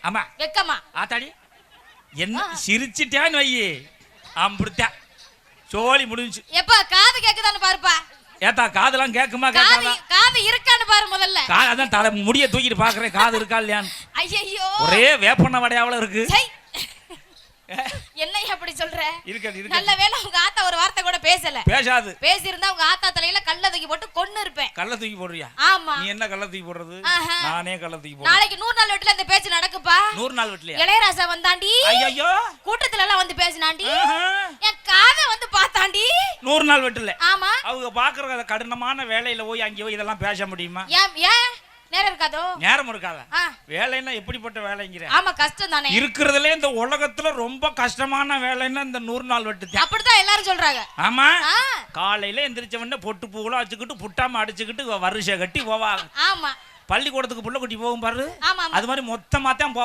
ஆமா வெக்கமா ஆத்தாடி என்ன சிரிச்சிட்டான்னு வை அப்படித்தான் சோழி முடிஞ்சு. எப்பா காது கேக்குதான்னு பாருப்பா. ஏத்தா காதெல்லாம் கேக்குமா கேட்காதா? காது இருக்கான்னு பாரு முதல்ல. அதான் தலை முடிய தூக்கிட்டு பாக்குறேன் காது இருக்கா இல்லையான்னு. ஐயோ ஒரே வேப்பண்ண வடையாவல இருக்கு. என்ன அப்படி சொல்ற? இருக்கடி இருக்கு. நல்ல வேளை உங்க ஆத்தா ஒரு வார்த்தை கூட பேசல. பேசாது. பேசியிருந்தா உங்க ஆத்தா தலையில கல்ல தூக்கி போட்டு கொன்னு இருப்பேன். கல்ல தூக்கி போடுறியா? ஆமா. நீ என்ன கல்ல தூக்கி போடுறது? நானே கல்ல தூக்கி போடுறேன். நாளைக்கு 100 நாள் வெட்டில இந்த பேச்சு நடக்குப்பா. 100 நாள் வெட்டிலையா? இளையராஜா வந்தாண்டி. ஐயோ கூட்டத்துல எல்லாம் வந்து பேசினாண்டி. என் காதை வந்து பார்த்தாண்டி. 100 நாள் வெட்டில. ஆமா. அவங்க பாக்குற கடினமான வேலையில போய் அங்கே போய் இதெல்லாம் பேச முடியுமா? ஏன் நேரம் இருக்காதோ? நேரம் இருக்காத. வேலைன்னா எப்படிப்பட்ட வேலைங்கிற? ஆமா கஷ்டம் தானே. இருக்குறதுல இந்த உலகத்துல ரொம்ப கஷ்டமான வேலைன்னா இந்த 100 நாள் வெட்டு தான். அப்படிதான் எல்லாரும் சொல்றாங்க. ஆமா. காலையில எந்திரிச்ச உடனே பொட்டு பூவெல்லாம் வச்சுக்கிட்டு புட்டாம அடிச்சுக்கிட்டு வருஷ கட்டி போவாங்க. ஆமா. பள்ளிக்கூடத்துக்கு புள்ள குட்டி போகும் பாரு. ஆமா. அது மாதிரி மொத்தமா தான்